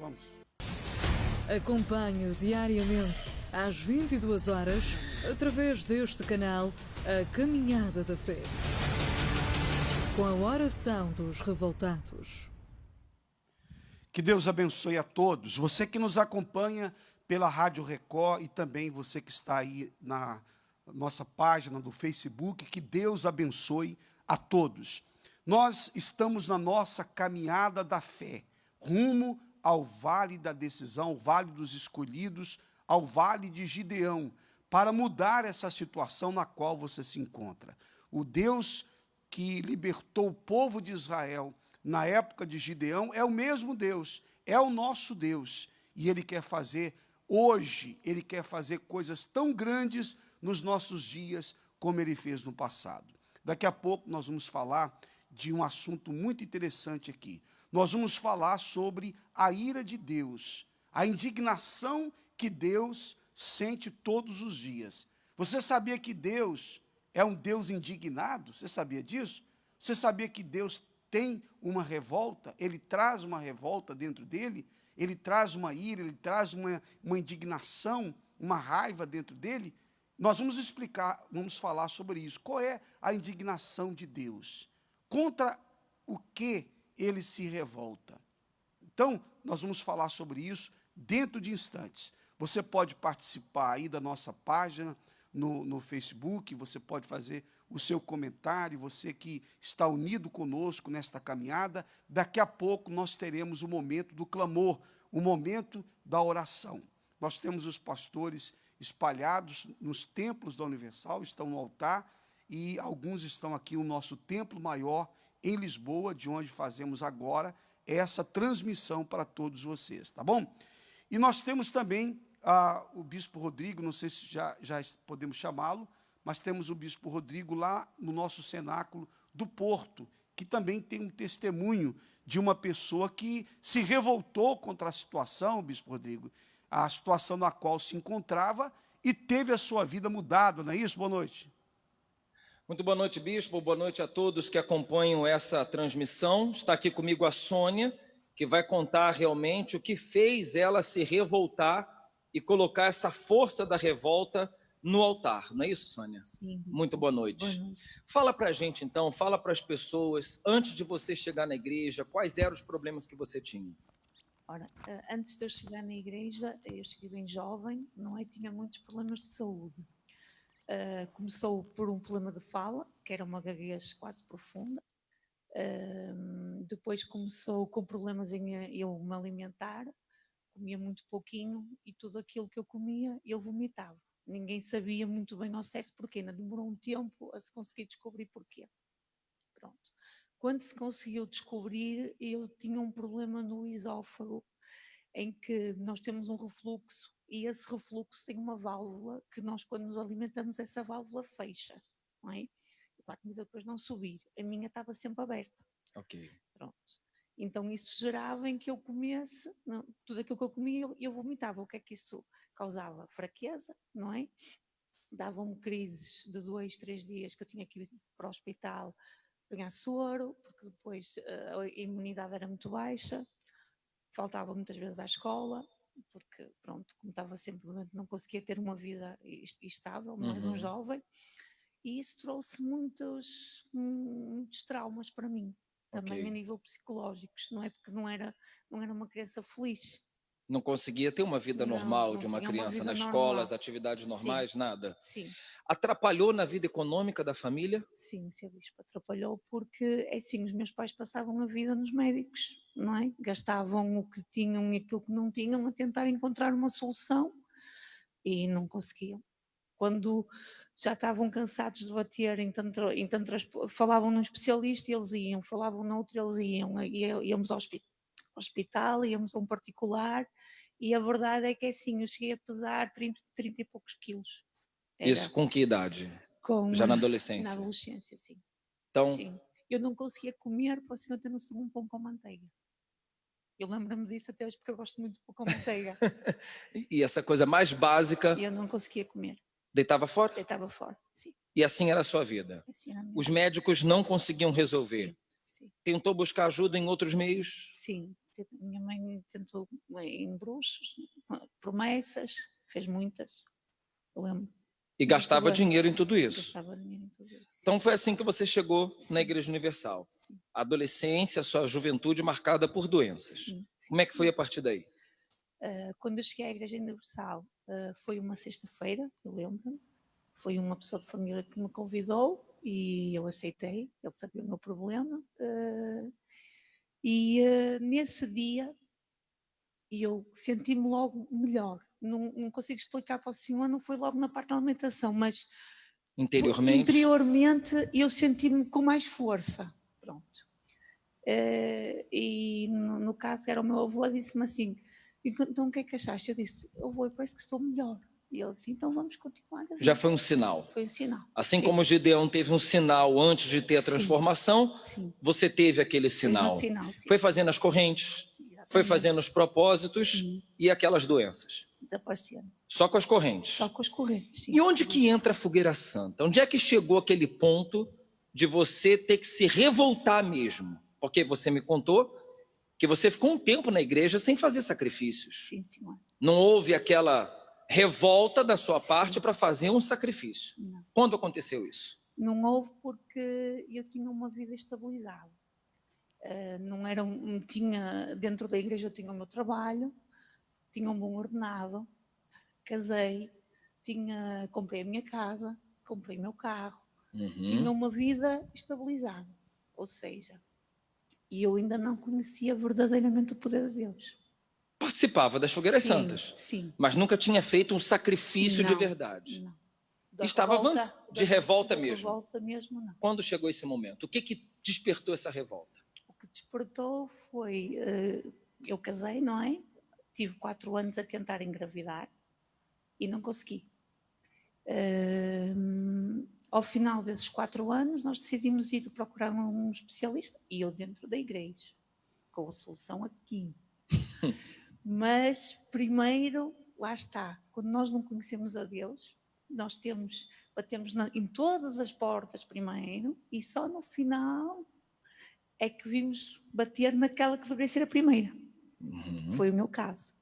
Vamos. Acompanhe diariamente às 22 horas, através deste canal, a Caminhada da Fé, com a oração dos revoltados. Que Deus abençoe a todos. Você que nos acompanha pela Rádio Record e também você que está aí na nossa página do Facebook, que Deus abençoe a todos. Nós estamos na nossa caminhada da fé, rumo ao Vale da Decisão, ao Vale dos Escolhidos, ao Vale de Gideão, para mudar essa situação na qual você se encontra. O Deus que libertou o povo de Israel na época de Gideão é o mesmo Deus, é o nosso Deus. E Ele quer fazer hoje, Ele quer fazer coisas tão grandes nos nossos dias como Ele fez no passado. Daqui a pouco nós vamos falar de um assunto muito interessante aqui. Nós vamos falar sobre a ira de Deus, a indignação que Deus sente todos os dias. Você sabia que Deus é um Deus indignado? Você sabia disso? Você sabia que Deus tem uma revolta? Ele traz uma revolta dentro dele? Ele traz uma ira, ele traz uma indignação, uma raiva dentro dele? Nós vamos explicar, vamos falar sobre isso. Qual é a indignação de Deus? Contra o que ele se revolta? Então, nós vamos falar sobre isso dentro de instantes. Você pode participar aí da nossa página no Facebook, você pode fazer o seu comentário, você que está unido conosco nesta caminhada. Daqui a pouco nós teremos o momento do clamor, o momento da oração. Nós temos os pastores espalhados nos templos da Universal, estão no altar, e alguns estão aqui no nosso templo maior, em Lisboa, de onde fazemos agora essa transmissão para todos vocês, tá bom? E nós temos também o Bispo Rodrigo, não sei se já podemos chamá-lo, mas temos o Bispo Rodrigo lá no nosso cenáculo do Porto, que também tem um testemunho de uma pessoa que se revoltou contra a situação, Bispo Rodrigo, a situação na qual se encontrava e teve a sua vida mudada, não é isso? Boa noite. Muito boa noite, Bispo. Boa noite a todos que acompanham essa transmissão. Está aqui comigo a Sônia, que vai contar realmente o que fez ela se revoltar e colocar essa força da revolta no altar. Não é isso, Sônia? Sim. Muito boa noite. Boa noite. Fala para a gente, então, fala para as pessoas, antes de você chegar na igreja, quais eram os problemas que você tinha? Ora, antes de eu chegar na igreja, eu cheguei bem jovem, não é? Tinha muitos problemas de saúde. Começou por um problema de fala, que era uma gaguez quase profunda. Depois começou com problemas em eu me alimentar, comia muito pouquinho e tudo aquilo que eu comia eu vomitava. Ninguém sabia muito bem ao certo porquê, ainda demorou um tempo a se conseguir descobrir porquê. Pronto. Quando se conseguiu descobrir, eu tinha um problema no esófago, em que nós temos um refluxo, e esse refluxo tem uma válvula que nós, quando nos alimentamos, essa válvula fecha, não é? E para a comida depois não subir. A minha estava sempre aberta. Ok. Pronto. Então isso gerava em que eu comesse, não, tudo aquilo que eu comia, eu vomitava. O que é que isso causava? Fraqueza, não é? Davam-me crises de 2, 3 dias que eu tinha que ir para o hospital pegar soro, porque depois a imunidade era muito baixa. Faltava muitas vezes à escola, porque, pronto, como estava sempre doente, não conseguia ter uma vida estável, mais um jovem, e isso trouxe muitos traumas para mim, também a nível psicológico, não é? Porque não era uma criança feliz. Não conseguia ter uma vida normal não de uma tinha criança na vida escola, normal. as atividades Sim. normais, nada? Sim. Atrapalhou na vida econômica da família? Sim, Sr. Bispo, atrapalhou porque, é assim, os meus pais passavam a vida nos médicos, não é? Gastavam o que tinham e aquilo que não tinham a tentar encontrar uma solução e não conseguiam. Quando já estavam cansados de bater falavam num especialista e eles iam, falavam no outro eles iam, íamos ao hospital, íamos a um particular, e a verdade é que, assim, eu cheguei a pesar 30 e poucos quilos. Isso com que idade? Já na adolescência? Na adolescência, sim. Então, sim. Eu não conseguia comer, para o senhor ter noção, um pão com manteiga. Eu lembro-me disso até hoje porque eu gosto muito de pão com manteiga. E essa coisa mais básica... E eu não conseguia comer. Deitava fora? Deitava fora, sim. E assim era a sua vida? Assim era a minha Os vida. médicos não conseguiam resolver? Sim. Tentou buscar ajuda em outros meios? Sim. minha mãe tentou em bruxos, promessas, fez muitas, eu lembro. E gastava dinheiro em tudo isso. Gastava dinheiro em tudo isso. Então foi assim que você chegou Sim. na Igreja Universal. Sim. A adolescência, a sua juventude marcada por doenças. Sim. Como é que foi a partir daí? Quando eu cheguei à Igreja Universal, foi uma sexta-feira, eu lembro-me. Foi uma pessoa de família que me convidou e eu aceitei, ele sabia o meu problema. Nesse dia eu senti-me logo melhor. Não consigo explicar para o senhor, não foi logo na parte da alimentação, mas interiormente eu senti-me com mais força. Pronto. E no caso era o meu avô, disse-me assim, então o que é que achaste? Eu disse, eu vou, parece que estou melhor. E ele disse, então vamos continuar. Já foi um sinal. Foi um sinal. Assim Sim. como o Gideão teve um sinal antes de ter a transformação, Sim. você teve aquele sinal. Foi um sinal, sim. Foi fazendo as correntes, foi fazendo os propósitos, sim, e aquelas doenças. Desaparecendo. Só com as correntes. Só com as correntes, sim. E onde que entra a fogueira santa? Onde é que chegou aquele ponto de você ter que se revoltar mesmo? Porque você me contou que você ficou um tempo na igreja sem fazer sacrifícios. Sim, senhor. Não houve aquela revolta da sua parte para fazer um sacrifício. Não. Quando aconteceu isso? Não houve porque eu tinha uma vida estabilizada. Tinha, dentro da igreja eu tinha o meu trabalho, tinha um bom ordenado, casei, comprei a minha casa, comprei o meu carro, tinha uma vida estabilizada. Ou seja, e eu ainda não conhecia verdadeiramente o poder de Deus. Participava das fogueiras santas, sim, mas nunca tinha feito um sacrifício de verdade. Não. Estava avançando, de revolta mesmo. Revolta mesmo, não. Quando chegou esse momento, o que despertou essa revolta? O que despertou foi, eu casei, não é? Tive 4 anos a tentar engravidar e não consegui. Ao final desses 4 anos, nós decidimos ir procurar um especialista, e eu dentro da igreja, com a solução aqui. Mas, primeiro, lá está, quando nós não conhecemos a Deus, nós batemos em todas as portas primeiro, e só no final é que vimos bater naquela que deveria ser a primeira. Foi o meu caso.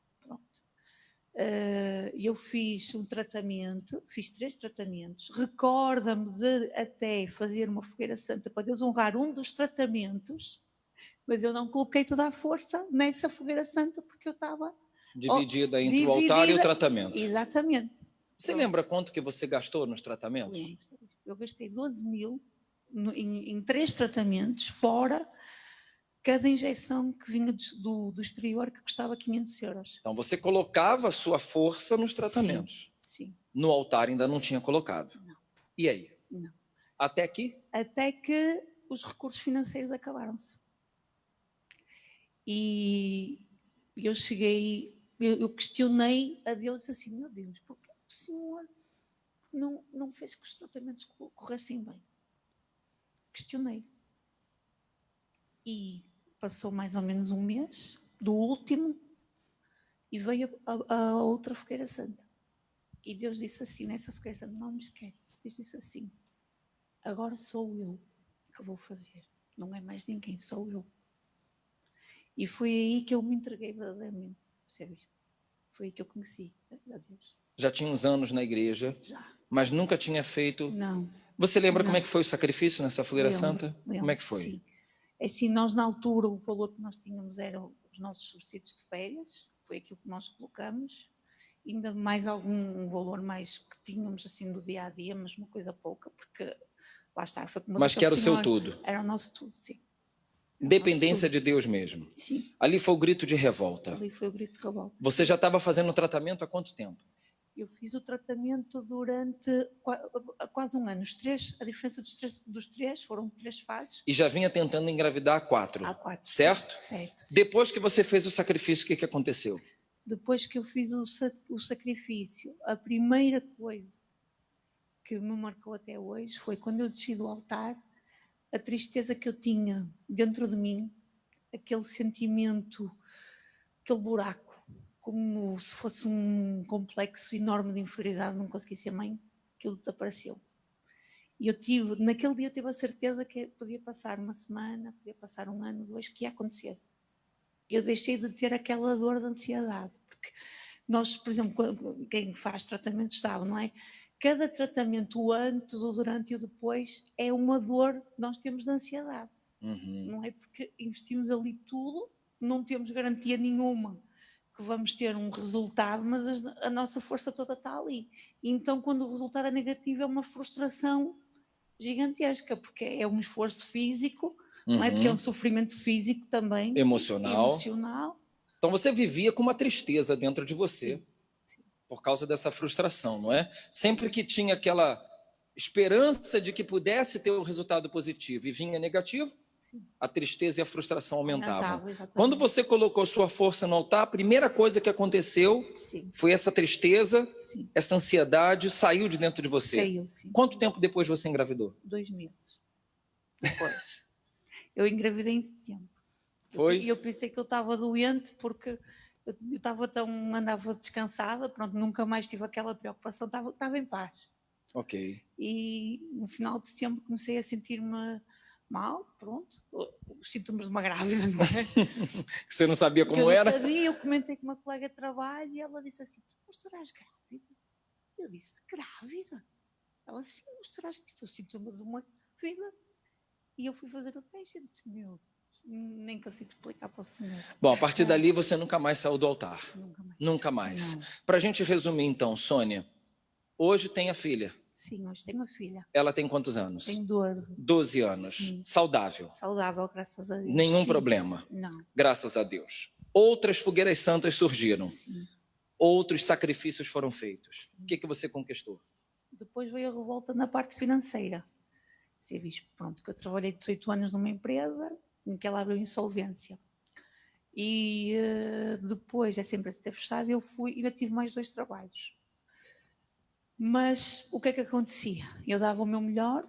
Eu fiz um tratamento, fiz 3 tratamentos, recorda-me de até fazer uma fogueira santa para Deus honrar um dos tratamentos, mas eu não coloquei toda a força nessa fogueira santa porque eu estava dividida entre o altar e o tratamento. Exatamente. Você lembra quanto que você gastou nos tratamentos? Eu gastei 12 mil em 3 tratamentos, fora cada injeção que vinha do exterior, que custava 500 euros. Então, você colocava a sua força nos tratamentos. Sim. No altar ainda não tinha colocado. Não. E aí? Não. Até aqui? Até que os recursos financeiros acabaram-se. E eu cheguei, eu questionei a Deus assim, meu Deus, por que o Senhor não fez que os tratamentos corressem bem? Questionei. E passou mais ou menos um mês do último e veio a outra fogueira santa. E Deus disse assim, nessa fogueira santa, não me esquece, Deus disse assim, agora sou eu que vou fazer, não é mais ninguém, sou eu. E foi aí que eu me entreguei verdadeiramente, percebes? Foi aí que eu conheci a Deus. Já tinha uns anos na igreja, mas nunca tinha feito... Não. Você lembra como é que foi o sacrifício nessa fogueira santa? Lembro, como é que foi? Sim. Assim, nós na altura, o valor que nós tínhamos eram os nossos subsídios de férias, foi aquilo que nós colocamos, ainda mais algum valor mais que tínhamos assim do dia a dia, mas uma coisa pouca, porque lá está. Foi como mas que era o seu tudo? Era o nosso tudo, sim. Dependência de Deus mesmo. Sim. Ali foi o grito de revolta. Ali foi o grito de revolta. Você já estava fazendo o tratamento há quanto tempo? Eu fiz o tratamento durante quase um ano. A diferença dos 3 foram 3 fases. E já vinha tentando engravidar há 4. Há 4. Certo? Certo. Sim. Depois que você fez o sacrifício, o que aconteceu? Depois que eu fiz o sacrifício, a primeira coisa que me marcou até hoje foi quando eu desci do altar, a tristeza que eu tinha dentro de mim, aquele sentimento, aquele buraco, como se fosse um complexo enorme de inferioridade, não consegui ser mãe, aquilo desapareceu. E naquele dia eu tive a certeza que podia passar uma semana, podia passar um ano, 2, que ia acontecer. eu deixei de ter aquela dor de ansiedade. Porque nós, por exemplo, quem faz tratamento sabe, não é? Cada tratamento, o antes, o durante e o depois, é uma dor que nós temos de ansiedade. Não é? Porque investimos ali tudo, não temos garantia nenhuma que vamos ter um resultado, mas a nossa força toda está ali. E então, quando o resultado é negativo, é uma frustração gigantesca, porque é um esforço físico, não é? Porque é um sofrimento físico também. Emocional. Então você vivia com uma tristeza dentro de você, Sim. por causa dessa frustração, não é? Sempre que tinha aquela esperança de que pudesse ter um resultado positivo e vinha negativo, a tristeza e a frustração aumentavam. Quando você colocou sua força no altar, a primeira coisa que aconteceu foi essa tristeza, essa ansiedade saiu de dentro de você. Saiu, sim. Quanto tempo depois você engravidou? 2 meses depois. Eu engravidei em setembro. Foi? E eu pensei que eu estava doente porque eu andava descansada, pronto, nunca mais tive aquela preocupação, estava em paz. Ok. E no final de setembro comecei a sentir-me mal, pronto, os sintomas de uma grávida, não é? Você não sabia como eu era? Eu não sabia, eu comentei com uma colega de trabalho e ela disse assim, mas tu eras grávida? Eu disse, grávida? Ela, sim, mas tu eras, isto é o sintoma de uma grávida. E eu fui fazer o teste e disse, meu, nem consigo explicar para o senhor. Bom, a partir dali você nunca mais saiu do altar. Nunca mais. Nunca mais. Não. Para a gente resumir então, Sônia, hoje tem a filha. Sim, hoje tenho uma filha. Ela tem quantos anos? Tem 12. 12 anos. Sim. Saudável. Saudável, graças a Deus. Nenhum Sim. problema. Não. Graças a Deus. Outras fogueiras santas surgiram. Sim. Outros sacrifícios foram feitos. Sim. O que você conquistou? Depois veio a revolta na parte financeira. Você viu, pronto, que eu trabalhei 18 anos numa empresa em que ela abriu insolvência. E depois essa empresa ter fechado, eu fui e ainda tive mais 2 trabalhos. Mas o que é que acontecia? Eu dava o meu melhor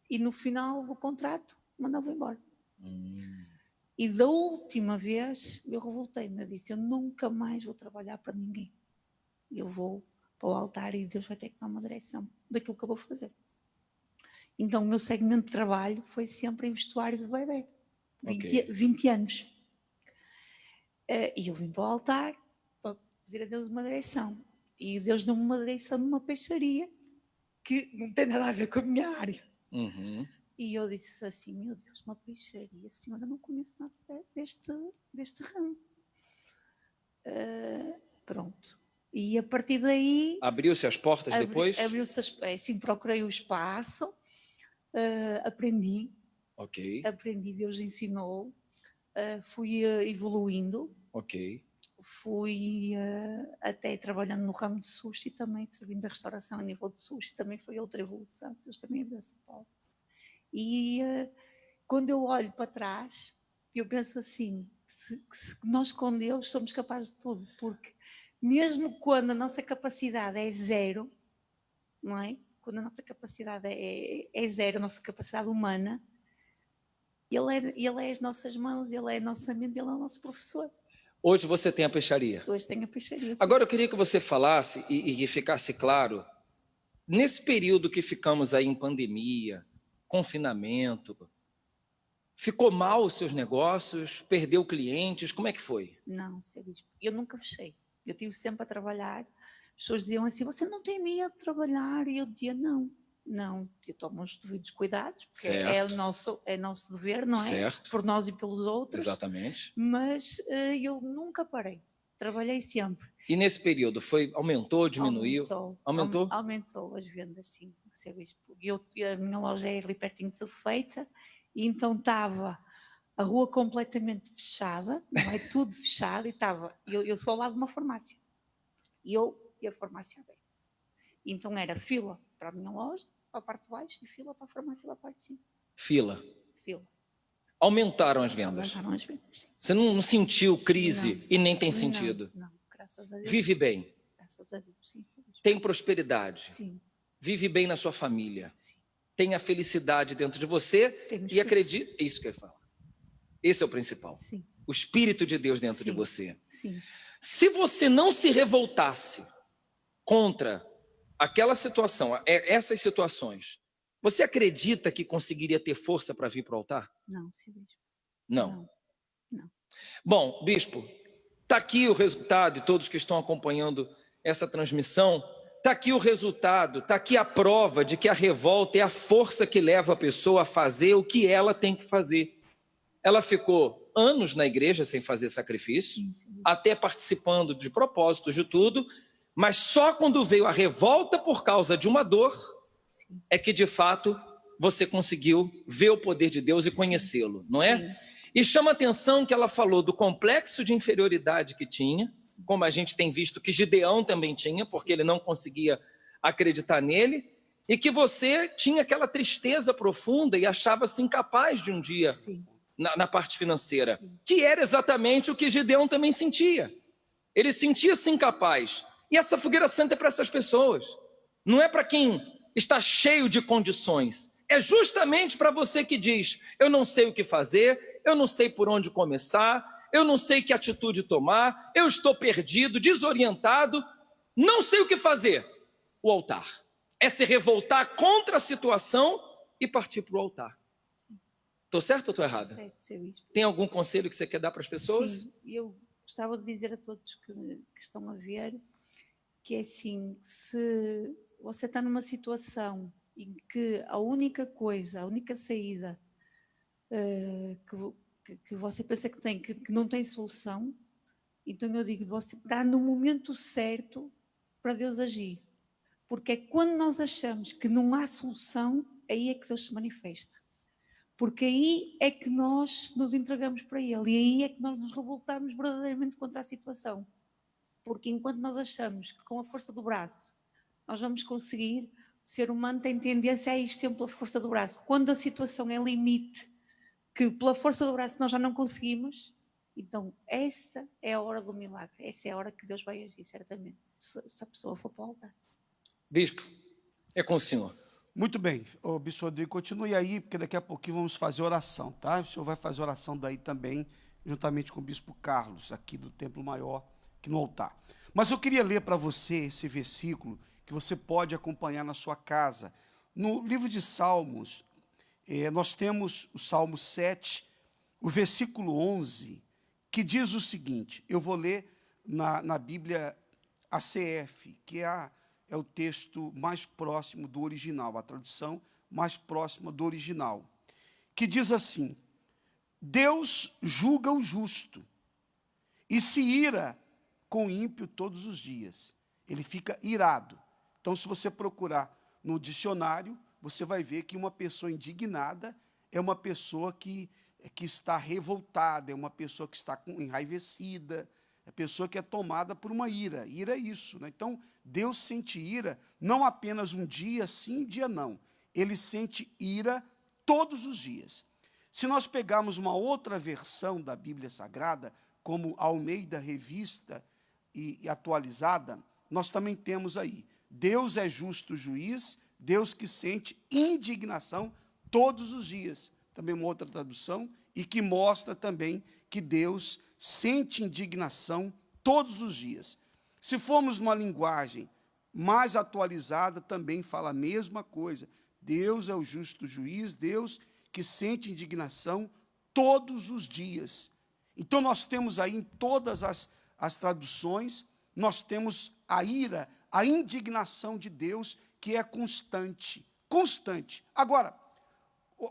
e no final do contrato mandava embora. E da última vez eu revoltei-me, eu disse, eu nunca mais vou trabalhar para ninguém. Eu vou para o altar e Deus vai ter que dar uma direção daquilo que eu vou fazer. Então o meu segmento de trabalho foi sempre em vestuário de bebê. 20 anos. E eu vim para o altar para pedir a Deus uma direção. E Deus deu-me uma direção numa peixaria que não tem nada a ver com a minha área. E eu disse assim, meu Deus, uma peixaria, senhora, eu não conheço nada deste ramo. Pronto. E a partir daí... Abriu-se as portas depois? Abriu-se, assim, procurei o espaço, aprendi. Ok. Aprendi, Deus ensinou, fui evoluindo. Ok. Fui até trabalhando no ramo de sushi também, servindo a restauração a nível de sushi, também foi outra evolução, Deus também abriu essa porta. E quando eu olho para trás, eu penso assim, que nós com Deus somos capazes de tudo, porque mesmo quando a nossa capacidade é zero, não é? Quando a nossa capacidade é zero, a nossa capacidade humana, Ele é as nossas mãos, Ele é a nossa mente, Ele é o nosso professor. Hoje você tem a peixaria. Hoje tenho a peixaria. Sim. Agora eu queria que você falasse e ficasse claro, nesse período que ficamos aí em pandemia, confinamento, ficou mal os seus negócios, perdeu clientes, como é que foi? Não, Sr. Bispo, eu nunca fechei. Eu estive sempre a trabalhar. As pessoas diziam assim, você não tem medo de trabalhar? E eu dizia, não, eu tomo os devidos cuidados, porque é nosso dever, não é? Certo. Por nós e pelos outros. Exatamente. Mas eu nunca parei, trabalhei sempre. E nesse período, aumentou, diminuiu? Aumentou? Aumentou as vendas, sim, Sr. Bispo. A minha loja é ali pertinho de Feita, e então estava a rua completamente fechada, não é? Tudo fechado, e estava, eu sou ao lado de uma farmácia, e a farmácia aberta. Então era fila para a minha loja, para a parte de baixo, e fila para a farmácia da parte de cima. Fila. Fila. Aumentaram as vendas. Aumentaram as vendas, sim. Você não sentiu crise Não. E nem tem sentido? Não, graças a Deus. Vive bem? Graças a Deus, sim. Tem prosperidade? Sim. Vive bem na sua família? Sim. Tem a felicidade dentro de você? E acredita... Isso que eu ia falar. Esse é o principal. Sim. O Espírito de Deus dentro de você. Sim. Se você não se revoltasse contra aquela situação, essas situações, você acredita que conseguiria ter força para vir para o altar? Não, Sr. Bispo. Não. Bom, bispo, está aqui o resultado, e todos que estão acompanhando essa transmissão, está aqui o resultado, está aqui a prova de que a revolta é a força que leva a pessoa a fazer o que ela tem que fazer. Ela ficou anos na igreja sem fazer sacrifício, até participando de propósitos de tudo, mas só quando veio a revolta por causa de uma dor, é que de fato você conseguiu ver o poder de Deus e conhecê-lo, não é? E chama a atenção que ela falou do complexo de inferioridade que tinha, como a gente tem visto que Gideão também tinha, porque ele não conseguia acreditar nele, e que você tinha aquela tristeza profunda e achava-se incapaz de um dia na parte financeira, que era exatamente o que Gideão também sentia. Ele sentia-se incapaz. E essa fogueira santa é para essas pessoas, não é para quem está cheio de condições. É justamente para você que diz: eu não sei o que fazer, eu não sei por onde começar, eu não sei que atitude tomar, eu estou perdido, desorientado, não sei o que fazer. O altar é se revoltar contra a situação e partir para o altar. Estou certo ou estou errada? Certo, seu bispo. Tem algum conselho que você quer dar para as pessoas? Sim, eu gostava de dizer a todos que estão a ver que é assim: se você está numa situação em que a única coisa, a única saída que você pensa que tem, que não tem solução, então eu digo, você está no momento certo para Deus agir. Porque é quando nós achamos que não há solução, aí é que Deus se manifesta. Porque aí é que nós nos entregamos para Ele e aí é que nós nos revoltamos verdadeiramente contra a situação. Porque enquanto nós achamos que com a força do braço nós vamos conseguir, o ser humano tem tendência a ir sempre pela força do braço. Quando a situação é limite, que pela força do braço nós já não conseguimos, então essa é a hora do milagre, essa é a hora que Deus vai agir, certamente, se a pessoa for para o altar. Bispo, é com o senhor. Muito bem, o bispo Rodrigo, continue aí, porque daqui a pouquinho vamos fazer oração, tá? O senhor vai fazer oração daí também, juntamente com o bispo Carlos, aqui do Templo Maior, aqui no altar. Mas eu queria ler para você esse versículo, que você pode acompanhar na sua casa. No livro de Salmos, nós temos o Salmo 7, o versículo 11, que diz o seguinte, eu vou ler na Bíblia ACF, que é o texto mais próximo do original, a tradução mais próxima do original, que diz assim: Deus julga o justo e se ira com o ímpio todos os dias. Ele fica irado. Então, se você procurar no dicionário, você vai ver que uma pessoa indignada é uma pessoa que está revoltada, é uma pessoa que está enraivecida, é a pessoa que é tomada por uma ira. Ira é isso, né? Então, Deus sente ira não apenas um dia sim, um dia não. Ele sente ira todos os dias. Se nós pegarmos uma outra versão da Bíblia Sagrada, como a Almeida Revista e atualizada, nós também temos aí: Deus é justo juiz, Deus que sente indignação todos os dias. Também uma outra tradução, e que mostra também que Deus sente indignação todos os dias. Se formos numa linguagem mais atualizada, também fala a mesma coisa. Deus é o justo juiz, Deus que sente indignação todos os dias. Então, nós temos aí em todas as traduções, nós temos a ira, a indignação de Deus, que é constante, constante. Agora,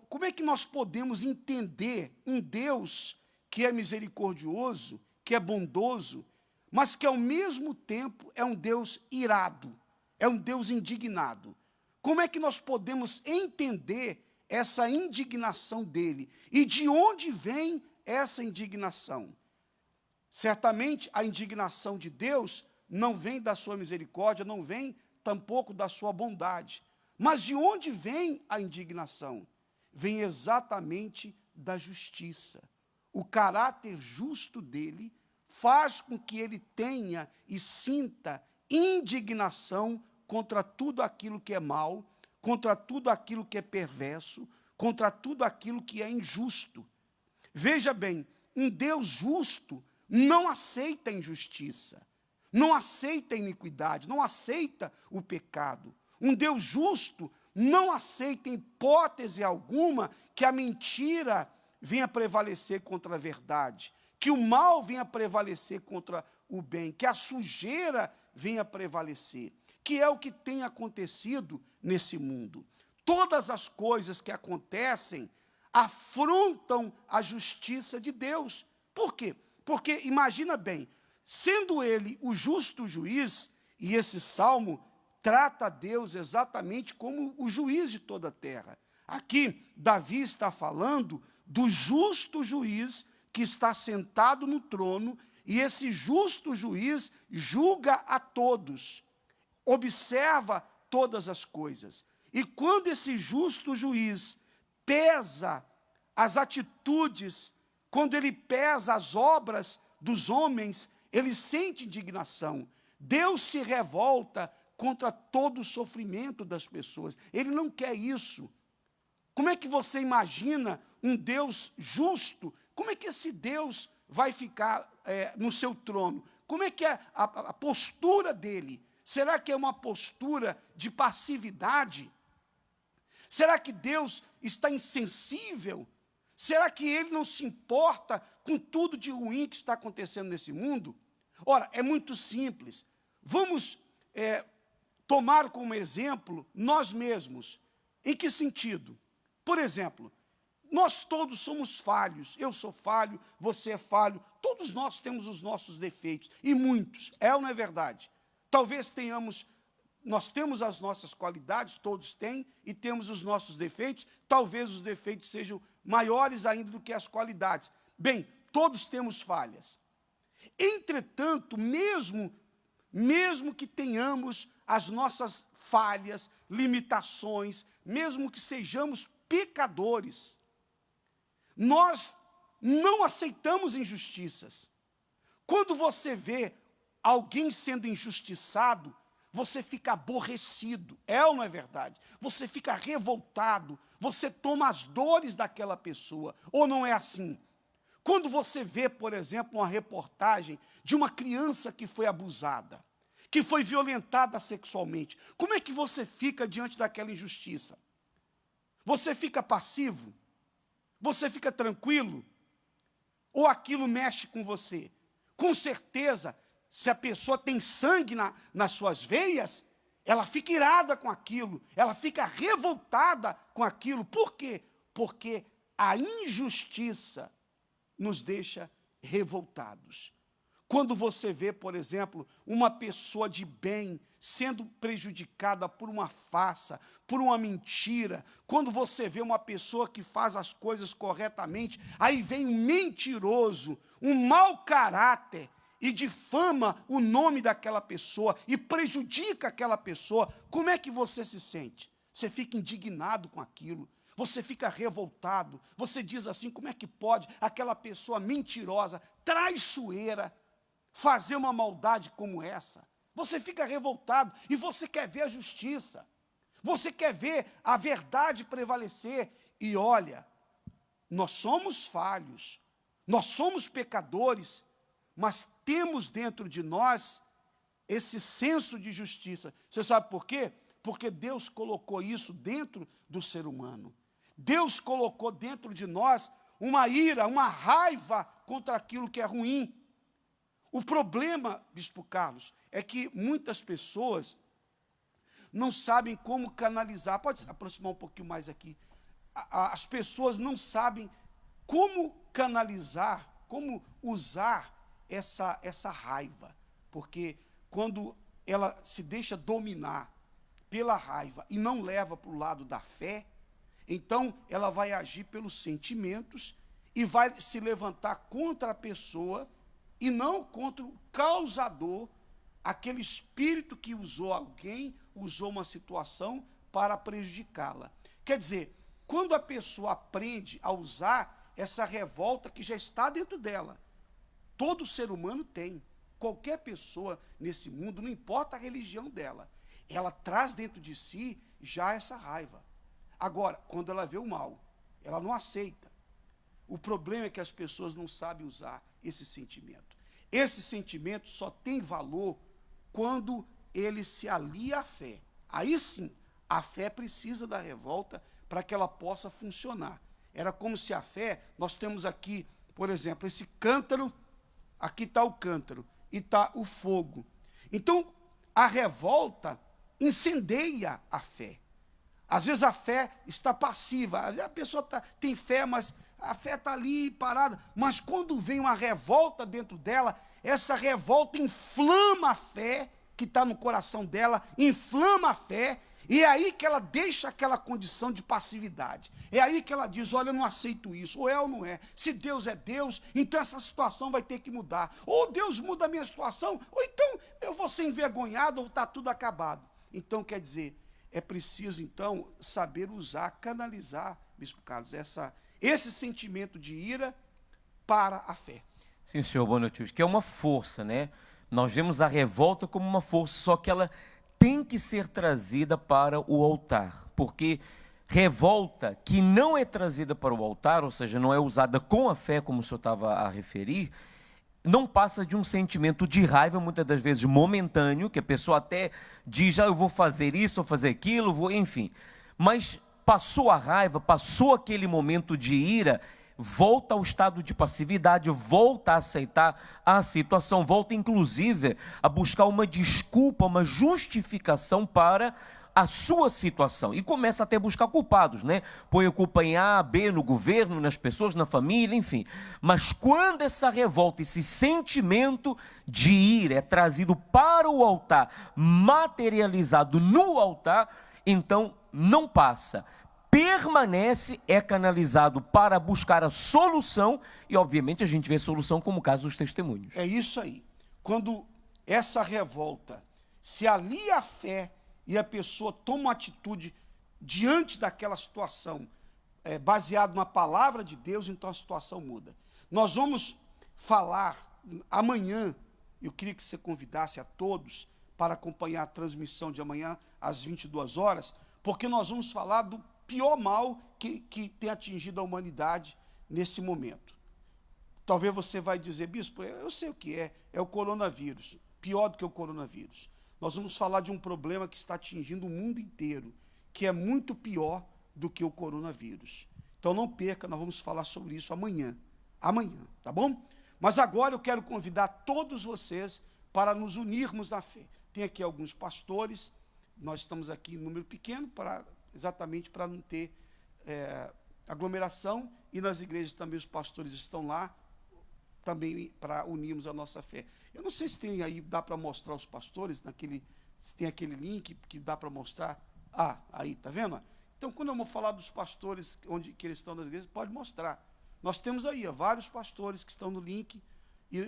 como é que nós podemos entender um Deus que é misericordioso, que é bondoso, mas que ao mesmo tempo é um Deus irado, é um Deus indignado? Como é que nós podemos entender essa indignação dele? E de onde vem essa indignação? Certamente a indignação de Deus não vem da sua misericórdia, não vem tampouco da sua bondade. Mas de onde vem a indignação? Vem exatamente da justiça. O caráter justo dele faz com que ele tenha e sinta indignação contra tudo aquilo que é mal, contra tudo aquilo que é perverso, contra tudo aquilo que é injusto. Veja bem, um Deus justo não aceita a injustiça, não aceita a iniquidade, não aceita o pecado. Um Deus justo não aceita em hipótese alguma que a mentira venha prevalecer contra a verdade, que o mal venha prevalecer contra o bem, que a sujeira venha prevalecer, que é o que tem acontecido nesse mundo. Todas as coisas que acontecem afrontam a justiça de Deus. Por quê? Porque, imagina bem, sendo ele o justo juiz, e esse salmo trata Deus exatamente como o juiz de toda a terra. Aqui, Davi está falando do justo juiz que está sentado no trono, e esse justo juiz julga a todos, observa todas as coisas. E quando esse justo juiz pesa as atitudes, quando ele pesa as obras dos homens, ele sente indignação. Deus se revolta contra todo o sofrimento das pessoas. Ele não quer isso. Como é que você imagina um Deus justo? Como é que esse Deus vai ficar no seu trono? Como é que é a postura dele? Será que é uma postura de passividade? Será que Deus está insensível? Será que ele não se importa com tudo de ruim que está acontecendo nesse mundo? Ora, é muito simples. Vamos tomar como exemplo nós mesmos. Em que sentido? Por exemplo, nós todos somos falhos. Eu sou falho, você é falho. Todos nós temos os nossos defeitos, e muitos. É ou não é verdade? Talvez nós temos as nossas qualidades, todos têm, e temos os nossos defeitos. Talvez os defeitos sejam maiores ainda do que as qualidades. Bem, todos temos falhas. Entretanto, mesmo que tenhamos as nossas falhas, limitações, mesmo que sejamos pecadores, nós não aceitamos injustiças. Quando você vê alguém sendo injustiçado, você fica aborrecido, é ou não é verdade? Você fica revoltado, você toma as dores daquela pessoa, ou não é assim? Quando você vê, por exemplo, uma reportagem de uma criança que foi abusada, que foi violentada sexualmente, como é que você fica diante daquela injustiça? Você fica passivo? Você fica tranquilo? Ou aquilo mexe com você? Com certeza, se a pessoa tem sangue nas suas veias, ela fica irada com aquilo, ela fica revoltada com aquilo. Por quê? Porque a injustiça nos deixa revoltados. Quando você vê, por exemplo, uma pessoa de bem sendo prejudicada por uma farsa, por uma mentira, quando você vê uma pessoa que faz as coisas corretamente, aí vem um mentiroso, um mau caráter, e difama o nome daquela pessoa, e prejudica aquela pessoa, como é que você se sente? Você fica indignado com aquilo, você fica revoltado, você diz assim, como é que pode aquela pessoa mentirosa, traiçoeira, fazer uma maldade como essa? Você fica revoltado e você quer ver a justiça, você quer ver a verdade prevalecer. E olha, nós somos falhos, nós somos pecadores, mas temos dentro de nós esse senso de justiça. Você sabe por quê? Porque Deus colocou isso dentro do ser humano. Deus colocou dentro de nós uma ira, uma raiva contra aquilo que é ruim. O problema, Bispo Carlos, é que muitas pessoas não sabem como canalizar. Pode aproximar um pouquinho mais aqui. As pessoas não sabem como canalizar, como usar essa raiva. Porque quando ela se deixa dominar pela raiva e não leva para o lado da fé, então ela vai agir pelos sentimentos e vai se levantar contra a pessoa e não contra o causador, aquele espírito que usou alguém, usou uma situação para prejudicá-la. Quer dizer, quando a pessoa aprende a usar essa revolta que já está dentro dela, todo ser humano tem, qualquer pessoa nesse mundo, não importa a religião dela, ela traz dentro de si já essa raiva. Agora, quando ela vê o mal, ela não aceita. O problema é que as pessoas não sabem usar esse sentimento. Esse sentimento só tem valor quando ele se alia à fé. Aí sim, a fé precisa da revolta para que ela possa funcionar. Era como se a fé, nós temos aqui Por exemplo, esse cântaro, aqui está o cântaro e está o fogo. Então, a revolta incendeia a fé. Às vezes a fé está passiva, às vezes a pessoa tem fé, mas a fé está ali parada. Mas quando vem uma revolta dentro dela, essa revolta inflama a fé que está no coração dela, inflama a fé, e é aí que ela deixa aquela condição de passividade. É aí que ela diz, olha, eu não aceito isso, ou é ou não é. Se Deus é Deus, então essa situação vai ter que mudar. Ou Deus muda a minha situação, ou então eu vou ser envergonhado, ou está tudo acabado. Então, quer dizer, é preciso, então, saber usar, canalizar, Bispo Carlos, esse sentimento de ira para a fé. Sim, senhor Bonatius, que é uma força, né? Nós vemos a revolta como uma força, só que ela tem que ser trazida para o altar, porque revolta que não é trazida para o altar, ou seja, não é usada com a fé, como o senhor estava a referir, não passa de um sentimento de raiva, muitas das vezes momentâneo, que a pessoa até diz, eu vou fazer isso, vou fazer aquilo, enfim. Mas passou a raiva, passou aquele momento de ira, volta ao estado de passividade, volta a aceitar a situação, volta inclusive a buscar uma desculpa, uma justificação para a sua situação. E começa até a buscar culpados, né? Põe a culpa em A, B, no governo, nas pessoas, na família, enfim. Mas quando essa revolta, esse sentimento de ira é trazido para o altar, materializado no altar, então não passa. Permanece, é canalizado para buscar a solução e, obviamente, a gente vê a solução como o caso dos testemunhos. É isso aí. Quando essa revolta se alia à fé e a pessoa toma uma atitude diante daquela situação, baseado na palavra de Deus, então a situação muda. Nós vamos falar amanhã, eu queria que você convidasse a todos para acompanhar a transmissão de amanhã às 22 horas, porque nós vamos falar do pior mal que tem atingido a humanidade nesse momento. Talvez você vai dizer, bispo, eu sei o que é o coronavírus, pior do que o coronavírus. Nós vamos falar de um problema que está atingindo o mundo inteiro, que é muito pior do que o coronavírus. Então não perca, nós vamos falar sobre isso amanhã, tá bom? Mas agora eu quero convidar todos vocês para nos unirmos na fé. Tem aqui alguns pastores, nós estamos aqui em número pequeno, exatamente para não ter aglomeração, e nas igrejas também os pastores estão lá, também para unirmos a nossa fé. Eu não sei se tem aí, dá para mostrar os pastores, se tem aquele link que dá para mostrar. Aí, tá vendo? Então, quando eu vou falar dos pastores, que eles estão nas igrejas, pode mostrar. Nós temos aí vários pastores que estão no link, e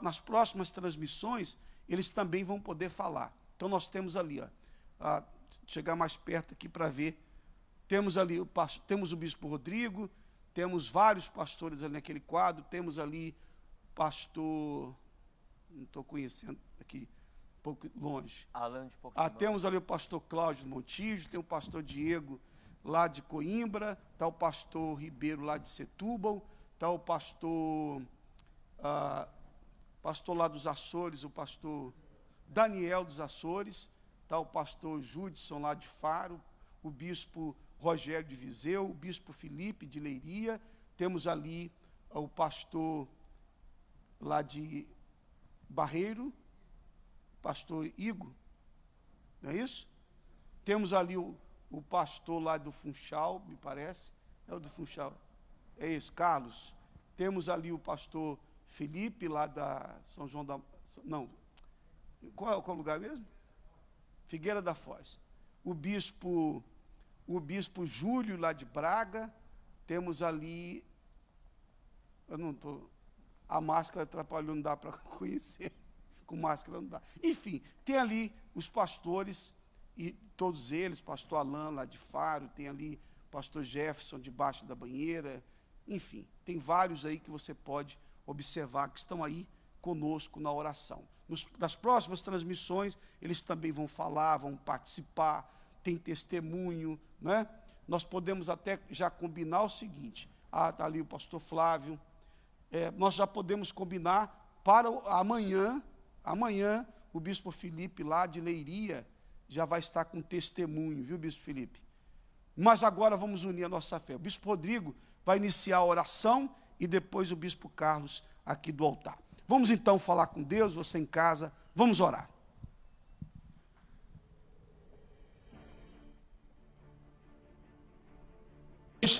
nas próximas transmissões, eles também vão poder falar. Então, nós temos ali, chegar mais perto aqui para ver, temos ali, temos o bispo Rodrigo, temos vários pastores ali naquele quadro, temos ali pastor, não estou conhecendo aqui, um pouco longe. Temos ali o pastor Cláudio Montijo, tem o pastor Diego lá de Coimbra, está o pastor Ribeiro lá de Setúbal, está o pastor lá dos Açores, o pastor Daniel dos Açores, está o pastor Judson lá de Faro, o bispo Rogério de Viseu, o bispo Felipe de Leiria, temos ali o pastor lá de Barreiro, pastor Igor, não é isso? Temos ali o pastor lá do Funchal, me parece, é o do Funchal, é isso, Carlos. Temos ali o pastor Felipe, lá da São João da... Não, qual é o lugar mesmo? Figueira da Foz. O bispo Júlio, lá de Braga. Temos ali... A máscara atrapalhou, não dá para conhecer. Com máscara não dá. Enfim, tem ali os pastores, e todos eles, pastor Alain, lá de Faro, tem ali pastor Jefferson, debaixo da banheira. Enfim, tem vários aí que você pode observar que estão aí conosco na oração. Nas próximas transmissões, eles também vão falar, vão participar, tem testemunho, né? Nós podemos até já combinar o seguinte, está ali o pastor Flávio, nós já podemos combinar para amanhã o bispo Felipe lá de Leiria já vai estar com testemunho, viu, bispo Felipe? Mas agora vamos unir a nossa fé. O bispo Rodrigo vai iniciar a oração e depois o bispo Carlos aqui do altar. Vamos então falar com Deus, você em casa, vamos orar.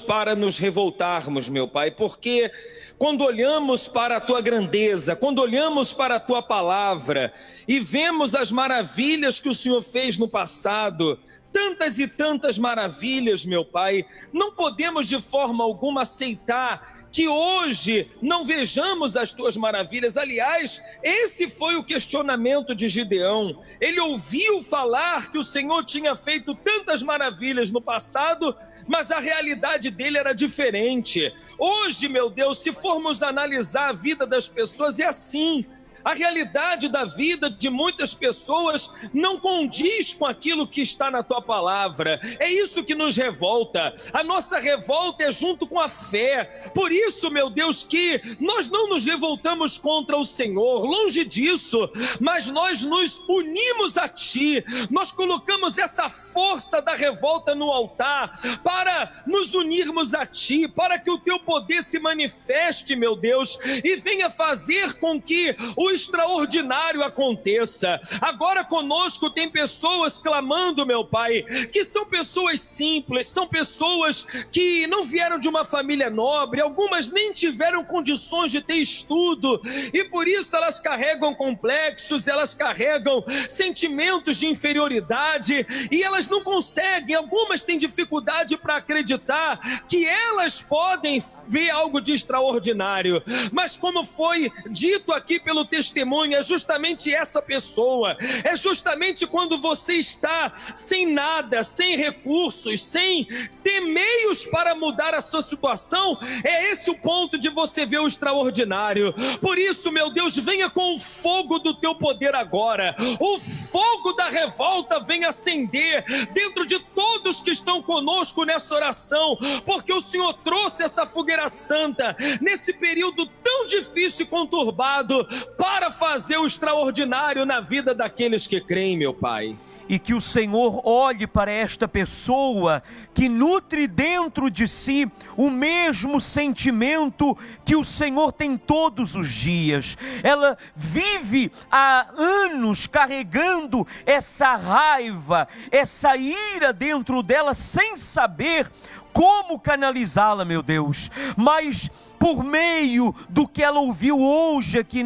Para nos revoltarmos, meu Pai, porque quando olhamos para a Tua grandeza, quando olhamos para a Tua palavra e vemos as maravilhas que o Senhor fez no passado, tantas e tantas maravilhas, meu Pai, não podemos de forma alguma aceitar que hoje não vejamos as tuas maravilhas. Aliás, esse foi o questionamento de Gideão. Ele ouviu falar que o Senhor tinha feito tantas maravilhas no passado, mas a realidade dele era diferente. Hoje, meu Deus, se formos analisar a vida das pessoas, é assim. A realidade da vida de muitas pessoas não condiz com aquilo que está na tua palavra. É isso que nos revolta. A nossa revolta é junto com a fé. Por isso, meu Deus, que nós não nos revoltamos contra o Senhor, longe disso, mas nós nos unimos a Ti. Nós colocamos essa força da revolta no altar para nos unirmos a Ti, para que o Teu poder se manifeste, meu Deus, e venha fazer com que o extraordinário aconteça. Agora conosco tem pessoas clamando, meu Pai, que são pessoas simples, são pessoas que não vieram de uma família nobre, algumas nem tiveram condições de ter estudo, e por isso elas carregam complexos, elas carregam sentimentos de inferioridade, e elas não conseguem, algumas têm dificuldade para acreditar que elas podem ver algo de extraordinário. Mas como foi dito aqui pelo testemunho, é justamente essa pessoa, é justamente quando você está sem nada, sem recursos, sem ter meios para mudar a sua situação, é esse o ponto de você ver o extraordinário. Por isso, meu Deus, venha com o fogo do teu poder agora, o fogo da revolta venha acender dentro de todos que estão conosco nessa oração, porque o Senhor trouxe essa fogueira santa nesse período tão difícil e conturbado para fazer o extraordinário na vida daqueles que creem, meu Pai. E que o Senhor olhe para esta pessoa que nutre dentro de si o mesmo sentimento que o Senhor tem todos os dias. Ela vive há anos carregando essa raiva, essa ira dentro dela, sem saber como canalizá-la, meu Deus. Mas por meio do que ela ouviu hoje aqui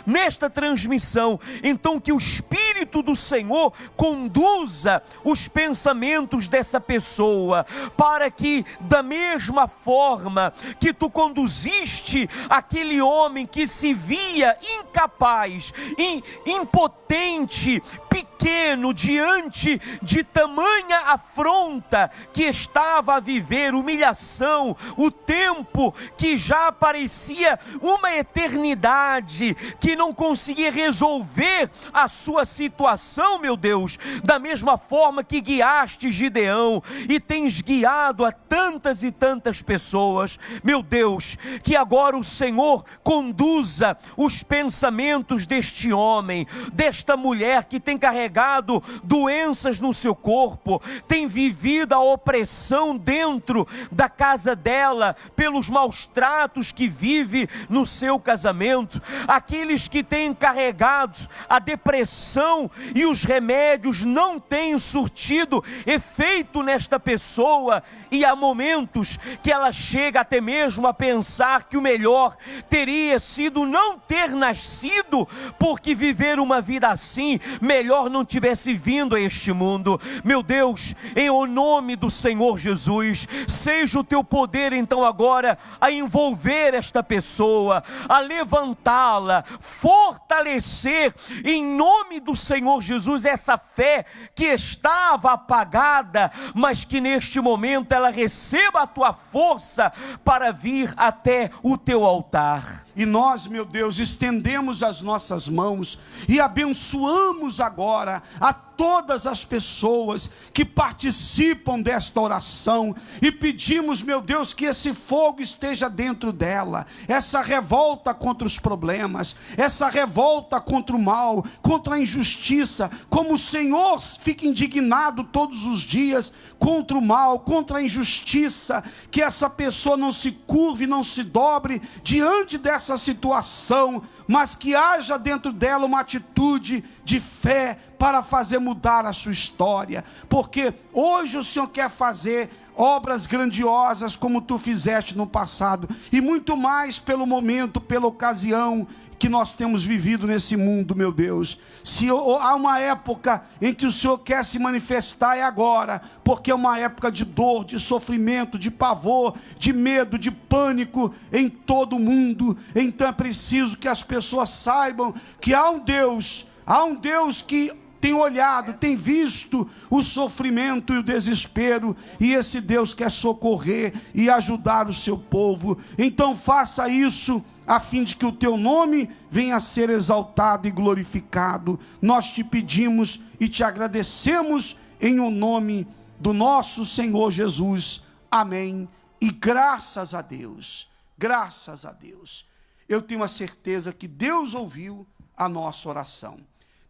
nesta transmissão, então que o Espírito do Senhor conduza os pensamentos dessa pessoa, para que da mesma forma que tu conduziste aquele homem que se via incapaz, impotente, pequeno diante de tamanha afronta que estava a viver, humilhação, o tempo que já parecia uma eternidade, que não conseguia resolver a sua situação, meu Deus, da mesma forma que guiaste Gideão e tens guiado a tantas e tantas pessoas, meu Deus, que agora o Senhor conduza os pensamentos deste homem, desta mulher que tem carregado doenças no seu corpo, tem vivido a opressão dentro da casa dela, pelos maus tratos que vive no seu casamento, aqueles que têm carregado a depressão e os remédios não têm surtido efeito nesta pessoa, e há momentos que ela chega até mesmo a pensar que o melhor teria sido não ter nascido, porque viver uma vida assim, melhor não tivesse vindo a este mundo. Meu Deus, em o nome do Senhor Jesus, seja o teu poder então agora a envolver esta pessoa, a levantá-la, fortalecer em nome do Senhor Jesus essa fé que estava apagada, mas que neste momento ela receba a tua força para vir até o teu altar. E nós, meu Deus, estendemos as nossas mãos e abençoamos agora a todas as pessoas que participam desta oração e pedimos, meu Deus, que esse fogo esteja dentro dela, essa revolta contra os problemas, essa revolta contra o mal, contra a injustiça, como o Senhor fica indignado todos os dias contra o mal, contra a injustiça, que essa pessoa não se curve, não se dobre diante dessa situação, mas que haja dentro dela uma atitude de fé para fazer mudar a sua história, porque hoje o Senhor quer fazer obras grandiosas como tu fizeste no passado, e muito mais pelo momento, pela ocasião que nós temos vivido nesse mundo, meu Deus. Se há uma época em que o Senhor quer se manifestar, é agora, porque é uma época de dor, de sofrimento, de pavor, de medo, de pânico em todo o mundo. Então é preciso que as pessoas saibam que há um Deus que tem olhado, tem visto o sofrimento e o desespero, e esse Deus quer socorrer e ajudar o seu povo. Então faça isso, a fim de que o teu nome venha a ser exaltado e glorificado. Nós te pedimos e te agradecemos em o nome do nosso Senhor Jesus. Amém. E graças a Deus, graças a Deus, eu tenho a certeza que Deus ouviu a nossa oração.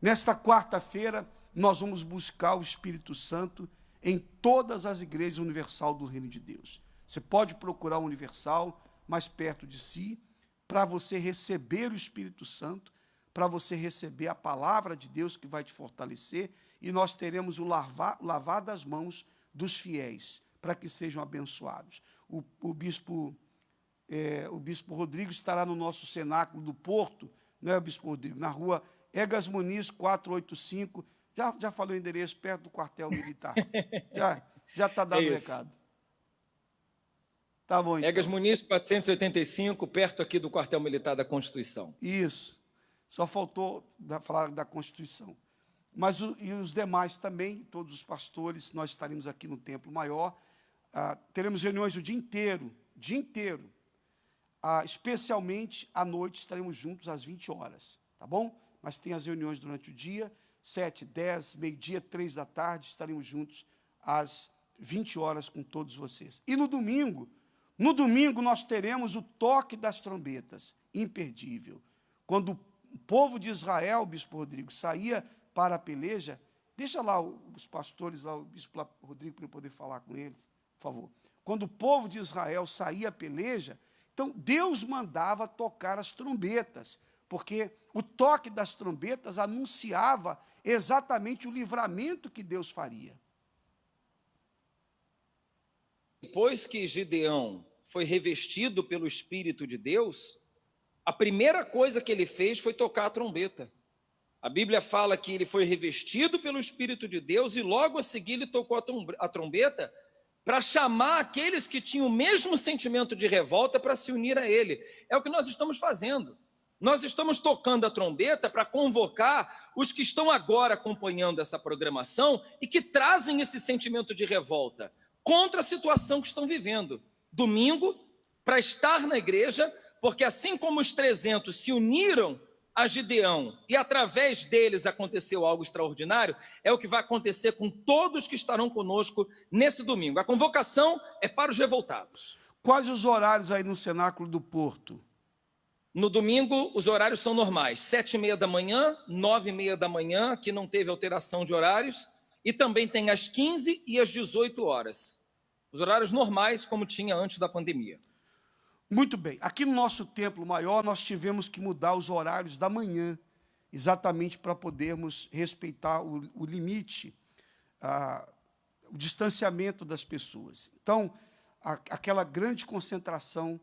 Nesta quarta-feira, nós vamos buscar o Espírito Santo em todas as igrejas universal do Reino de Deus. Você pode procurar o universal mais perto de si, para você receber o Espírito Santo, para você receber a palavra de Deus que vai te fortalecer, e nós teremos o lavar das mãos dos fiéis, para que sejam abençoados. O bispo Rodrigo estará no nosso cenáculo do Porto, né, Bispo Rodrigo, na rua Egas Muniz 485, já falou o endereço, perto do quartel militar. Já está dado o recado. Tá bom, então. Egas Muniz 485, perto aqui do quartel militar da Constituição. Isso. Só faltou falar da Constituição. Mas e os demais também, todos os pastores, nós estaremos aqui no Templo Maior. Teremos reuniões o dia inteiro, especialmente à noite, estaremos juntos às 20 horas, tá bom? Mas tem as reuniões durante o dia, 7, 10, meio-dia, 3 da tarde, estaremos juntos às 20 horas com todos vocês. E no domingo nós teremos o toque das trombetas, imperdível. Quando o povo de Israel, Bispo Rodrigo, saía para a peleja, deixa lá os pastores, lá, o Bispo Rodrigo, para eu poder falar com eles, por favor. Quando o povo de Israel saía à peleja, então Deus mandava tocar as trombetas, porque o toque das trombetas anunciava exatamente o livramento que Deus faria. Depois que Gideão foi revestido pelo Espírito de Deus, a primeira coisa que ele fez foi tocar a trombeta. A Bíblia fala que ele foi revestido pelo Espírito de Deus e logo a seguir ele tocou a trombeta para chamar aqueles que tinham o mesmo sentimento de revolta para se unir a ele. É o que nós estamos fazendo. Nós estamos tocando a trombeta para convocar os que estão agora acompanhando essa programação e que trazem esse sentimento de revolta contra a situação que estão vivendo. Domingo, para estar na igreja, porque assim como os 300 se uniram a Gideão e através deles aconteceu algo extraordinário, é o que vai acontecer com todos que estarão conosco nesse domingo. A convocação é para os revoltados. Quais os horários aí no Cenáculo do Porto? No domingo, os horários são normais, 7h30 da manhã, 9h30 da manhã, que não teve alteração de horários, e também tem às 15 e às 18 horas. Os horários normais, como tinha antes da pandemia. Muito bem. Aqui no nosso Templo Maior, nós tivemos que mudar os horários da manhã, exatamente para podermos respeitar o limite, o distanciamento das pessoas. Então, aquela grande concentração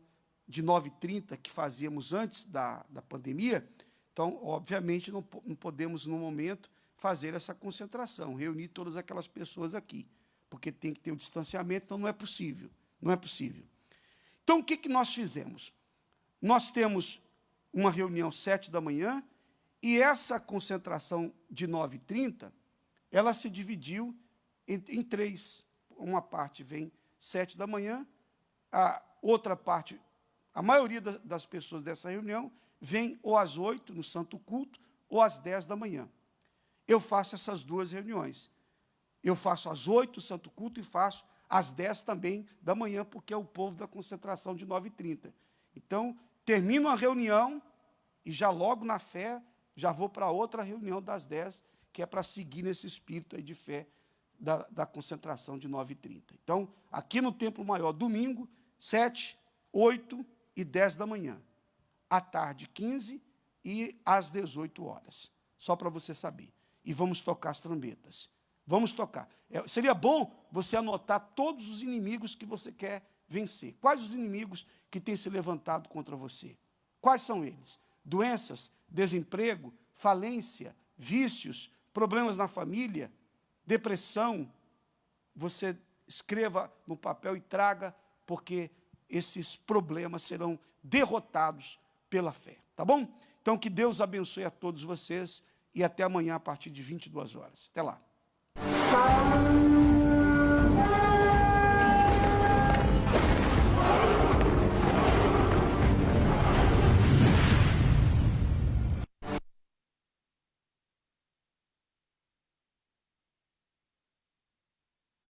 de 9h30 que fazíamos antes da pandemia, então, obviamente, não podemos, no momento, fazer essa concentração, reunir todas aquelas pessoas aqui, porque tem que ter o distanciamento, então não é possível, não é possível. Então, o que nós fizemos? Nós temos uma reunião às 7 da manhã, e essa concentração de 9h30, ela se dividiu em 3. Uma parte vem 7 da manhã, a outra parte, a maioria das pessoas dessa reunião, vem ou às 8, no Santo Culto, ou às 10 da manhã. eu faço essas 2 reuniões. Eu faço às 8 o Santo Culto e faço às 10 também da manhã, porque é o povo da concentração de 9h30. Então, termino a reunião e já logo na fé, já vou para outra reunião das 10, que é para seguir nesse espírito aí de fé da concentração de 9h30. Então, aqui no Templo Maior, domingo, 7, 8 e 10 da manhã. À tarde, 15 e às 18 horas. Só para você saber. E vamos tocar as trombetas. Vamos tocar. Seria bom você anotar todos os inimigos que você quer vencer. Quais os inimigos que têm se levantado contra você? Quais são eles? Doenças, desemprego, falência, vícios, problemas na família, depressão. Você escreva no papel e traga, porque esses problemas serão derrotados pela fé. Tá bom? Então, que Deus abençoe a todos vocês e até amanhã a partir de 22 horas. Até lá.